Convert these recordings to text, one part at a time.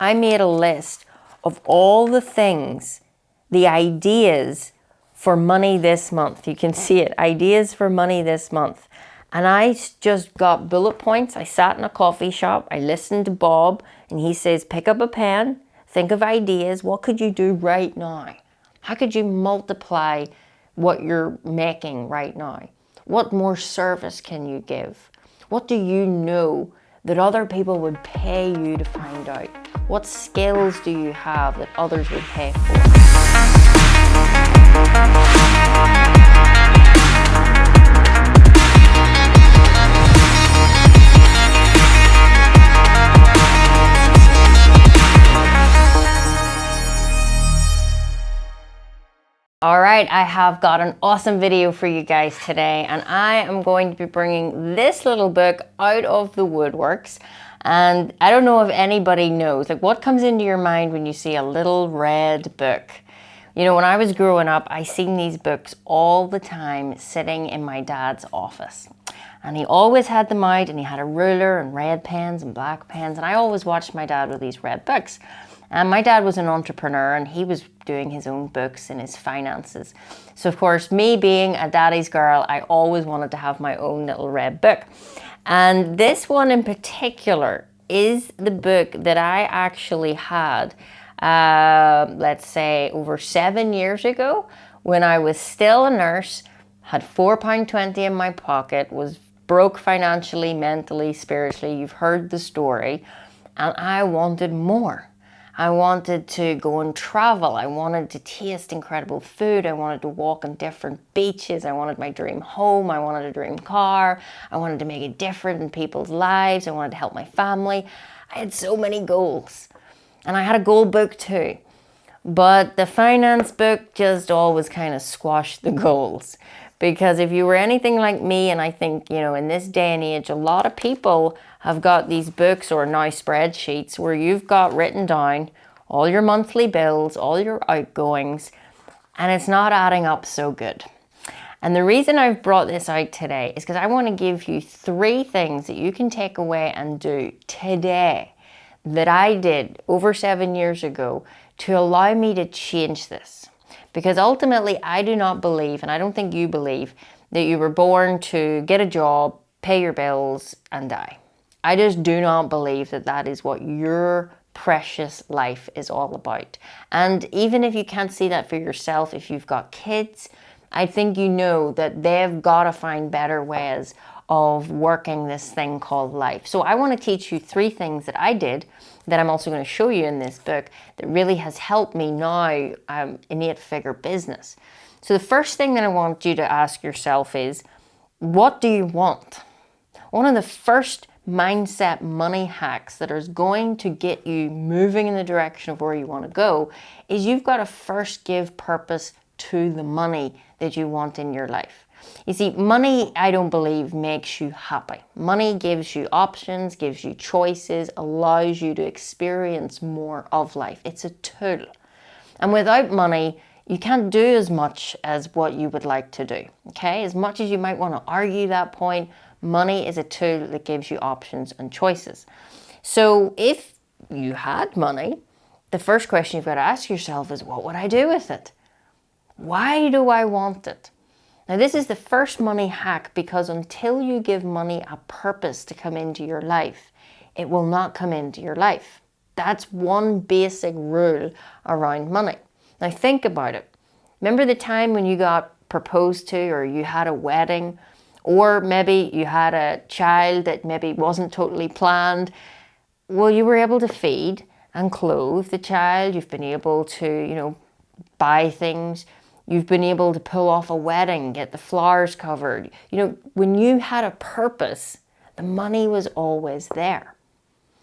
I made a list of all the things, the ideas for money this month. You can see it, ideas for money this month. And I just got bullet points. I sat in a coffee shop. I listened to Bob, and he says, pick up a pen, think of ideas. What could you do right now? How could you multiply what you're making right now? What more service can you give? What do you know that other people would pay you to find out? What skills do you have that others would pay for? All right, I have got an awesome video for you guys today, and I am going to be bringing this little book out of the woodworks. And I don't know if anybody knows, like, what comes into your mind when you see a little red book? You know, when I was growing up, I seen these books all the time sitting in my dad's office. And he always had them out, and he had a ruler and red pens and black pens, and I always watched my dad with these red books. And my dad was an entrepreneur, and he was doing his own books and his finances. So of course, me being a daddy's girl, I always wanted to have my own little red book. And this one in particular is the book that I actually had, let's say over 7 years ago, when I was still a nurse, had £4.20 in my pocket, was broke financially, mentally, spiritually. You've heard the story. And I wanted more. I wanted to go and travel. I wanted to taste incredible food. I wanted to walk on different beaches. I wanted my dream home. I wanted a dream car. I wanted to make a difference in people's lives. I wanted to help my family. I had so many goals. And I had a goal book too. But the finance book just always kind of squashed the goals. Because if you were anything like me, and I think, you know, in this day and age, a lot of people have got these books or now spreadsheets where you've got written down all your monthly bills, all your outgoings, and it's not adding up so good. And the reason I've brought this out today is because I want to give you 3 things that you can take away and do today that I did over 7 years ago to allow me to change this. Because ultimately, I do not believe, and I don't think you believe, that you were born to get a job, pay your bills, and die. I just do not believe that that is what your precious life is all about. And even if you can't see that for yourself, if you've got kids, I think you know that they've got to find better ways of working this thing called life. So I want to teach you 3 things that I did that I'm also going to show you in this book that really has helped me now in 8-figure business. So the first thing that I want you to ask yourself is, what do you want? One of the first mindset money hacks that is going to get you moving in the direction of where you want to go is you've got to first give purpose to the money that you want in your life. You see, money, I don't believe, makes you happy. Money gives you options, gives you choices, allows you to experience more of life. It's a tool. And without money, you can't do as much as what you would like to do. Okay? As much as you might want to argue that point, money is a tool that gives you options and choices. So if you had money, the first question you've got to ask yourself is, what would I do with it? Why do I want it? Now, this is the first money hack, because until you give money a purpose to come into your life, it will not come into your life. That's one basic rule around money. Now, think about it. Remember the time when you got proposed to, or you had a wedding, or maybe you had a child that maybe wasn't totally planned? Well, you were able to feed and clothe the child. You've been able to, buy things. You've been able to pull off a wedding, get the flowers covered. When you had a purpose, the money was always there.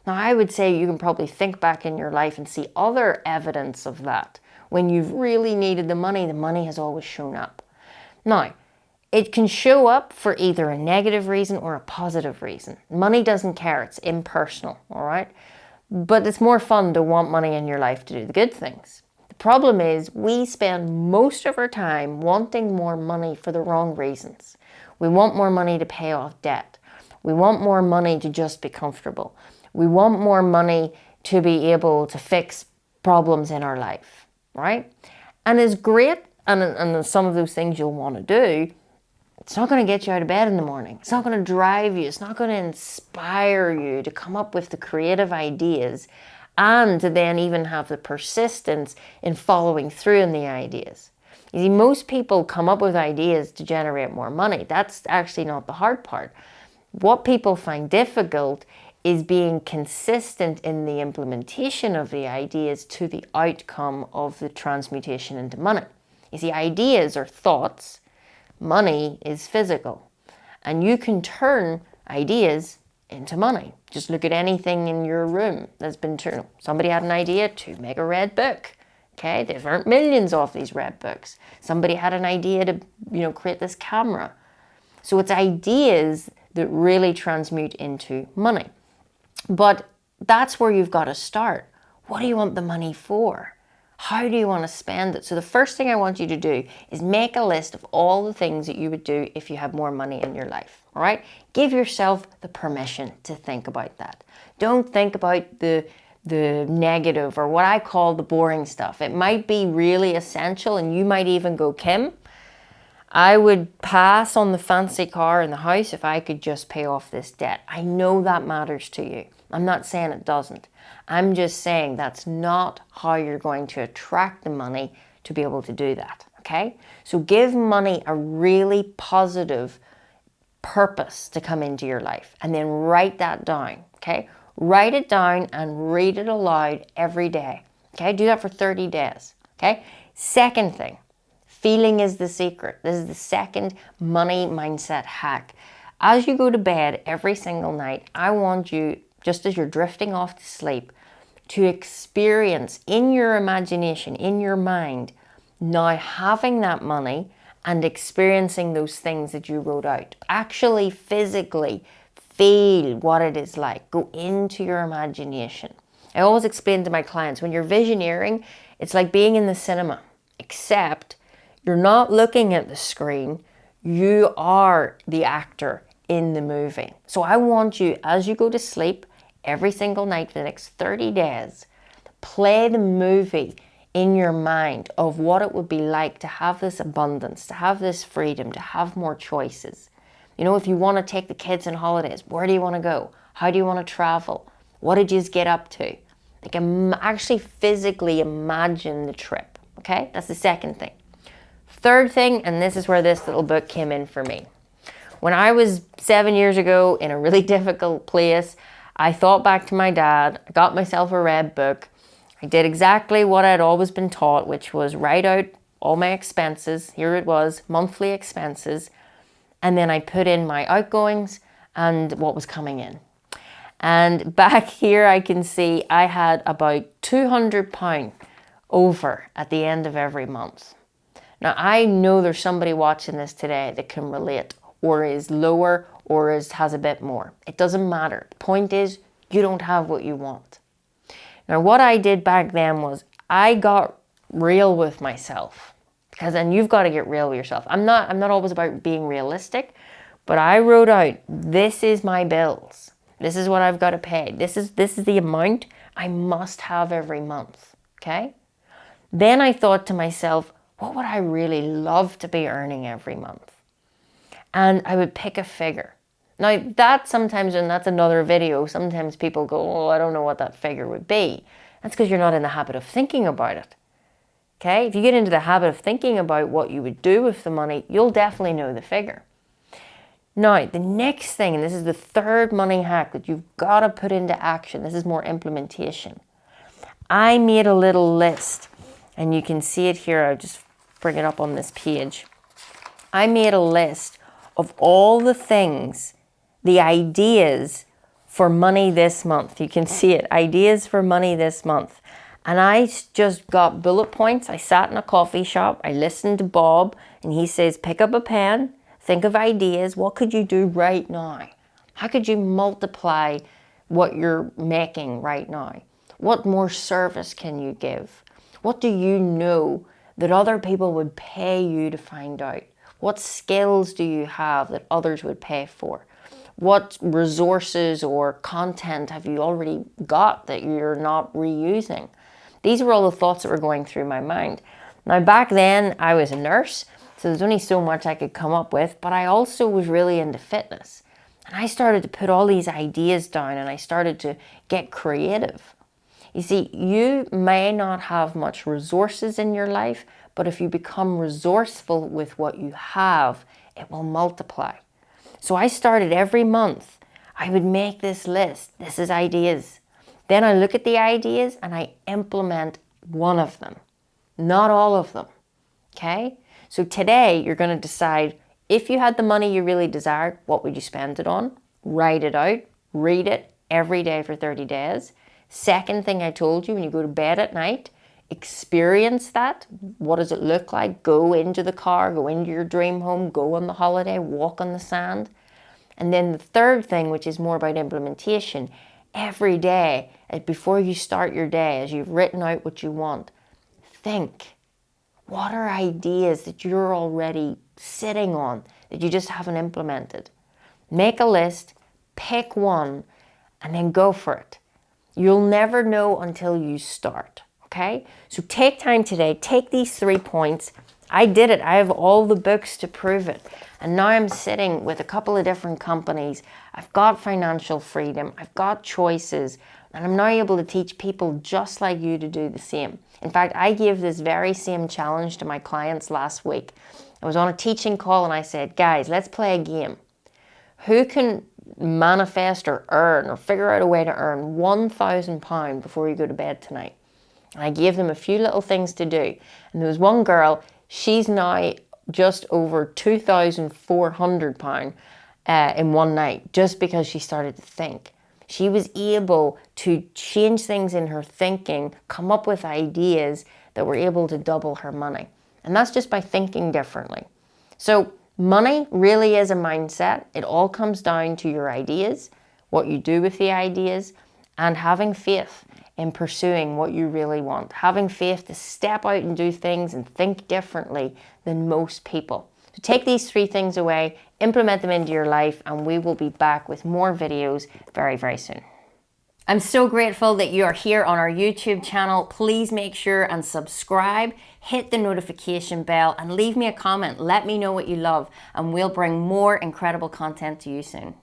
Now, I would say you can probably think back in your life and see other evidence of that. When you've really needed the money has always shown up. Now, it can show up for either a negative reason or a positive reason. Money doesn't care, it's impersonal, all right? But it's more fun to want money in your life to do the good things. Problem is, we spend most of our time wanting more money for the wrong reasons. We want more money to pay off debt. We want more money to just be comfortable. We want more money to be able to fix problems in our life, right? And it's great, and some of those things you'll want to do, it's not going to get you out of bed in the morning. It's not going to drive you. It's not going to inspire you to come up with the creative ideas and to then even have the persistence in following through on the ideas. You see, most people come up with ideas to generate more money. That's actually not the hard part. What people find difficult is being consistent in the implementation of the ideas to the outcome of the transmutation into money. You see, ideas are thoughts. Money is physical, and you can turn ideas into money. Just look at anything in your room that's been turned. Somebody had an idea to make a red book. Okay, they've earned millions off these red books. Somebody had an idea to, create this camera. So it's ideas that really transmute into money. But that's where you've got to start. What do you want the money for? How do you want to spend it? So the first thing I want you to do is make a list of all the things that you would do if you had more money in your life, all right? Give yourself the permission to think about that. Don't think about the negative or what I call the boring stuff. It might be really essential, and you might even go, Kim, I would pass on the fancy car in the house if I could just pay off this debt. I know that matters to you. I'm not saying it doesn't. I'm just saying that's not how you're going to attract the money to be able to do that, okay? So give money a really positive purpose to come into your life, and then write that down, okay? Write it down and read it aloud every day, okay? Do that for 30 days, okay? Second thing, feeling is the secret. This is the second money mindset hack. As you go to bed every single night, I want you, just as you're drifting off to sleep, to experience in your imagination, in your mind, now having that money and experiencing those things that you wrote out. Actually, physically feel what it is like. Go into your imagination. I always explain to my clients, when you're visioneering, it's like being in the cinema, except you're not looking at the screen, you are the actor in the movie. So I want you, as you go to sleep every single night for the next 30 days, play the movie in your mind of what it would be like to have this abundance, to have this freedom, to have more choices. If you want to take the kids on holidays, where do you want to go? How do you want to travel? What did you get up to? Actually physically imagine the trip, okay? That's the second thing. Third thing, and this is where this little book came in for me. When I was 7 years ago in a really difficult place, I thought back to my dad, I got myself a red book. I did exactly what I'd always been taught, which was write out all my expenses. Here it was, monthly expenses. And then I put in my outgoings and what was coming in. And back here I can see I had about £200 over at the end of every month. Now I know there's somebody watching this today that can relate, or is lower, or has a bit more. It doesn't matter. The point is, you don't have what you want. Now what I did back then was I got real with myself. And you've got to get real with yourself. I'm not always about being realistic, but I wrote out, this is my bills. This is what I've got to pay. This is the amount I must have every month, okay? Then I thought to myself, what would I really love to be earning every month? And I would pick a figure. Now that sometimes, and that's another video, sometimes people go, oh, I don't know what that figure would be. That's because you're not in the habit of thinking about it. Okay, if you get into the habit of thinking about what you would do with the money, you'll definitely know the figure. Now, the next thing, and this is the third money hack that you've got to put into action. This is more implementation. I made a little list, and you can see it here. I'll just bring it up on this page. I made a list of all the things, the ideas for money this month. You can see it, ideas for money this month. And I just got bullet points. I sat in a coffee shop. I listened to Bob, and he says, pick up a pen, think of ideas. What could you do right now? How could you multiply what you're making right now? What more service can you give? What do you know that other people would pay you to find out? What skills do you have that others would pay for? What resources or content have you already got that you're not reusing? These were all the thoughts that were going through my mind. Now, back then, I was a nurse, so there's only so much I could come up with, but I also was really into fitness. And I started to put all these ideas down and I started to get creative. You see, you may not have much resources in your life, but if you become resourceful with what you have, it will multiply. So I started every month, I would make this list. This is ideas. Then I look at the ideas and I implement one of them, not all of them. Okay? So today you're going to decide, if you had the money you really desired, what would you spend it on? Write it out, read it every day for 30 days. Second thing I told you, when you go to bed at night, experience that. What does it look like? Go into the car, go into your dream home, go on the holiday, walk on the sand. And then the third thing, which is more about implementation, every day, before you start your day, as you've written out what you want, think, what are ideas that you're already sitting on that you just haven't implemented? Make a list, pick one, and then go for it. You'll never know until you start, okay? So take time today, take these 3 points. I did it. I have all the books to prove it. And now I'm sitting with a couple of different companies. I've got financial freedom. I've got choices. And I'm now able to teach people just like you to do the same. In fact, I gave this very same challenge to my clients last week. I was on a teaching call and I said, guys, let's play a game. Who can manifest or earn or figure out a way to earn £1,000 before you go to bed tonight? And I gave them a few little things to do. And there was one girl, she's now just over £2,400 in one night, just because she started to think. She was able to change things in her thinking, come up with ideas that were able to double her money. And that's just by thinking differently. So money really is a mindset. It all comes down to your ideas, what you do with the ideas, and having faith in pursuing what you really want. Having faith to step out and do things and think differently than most people. So take these 3 things away, implement them into your life, and we will be back with more videos very, very soon. I'm so grateful that you are here on our YouTube channel. Please make sure and subscribe, hit the notification bell, and leave me a comment. Let me know what you love, and we'll bring more incredible content to you soon.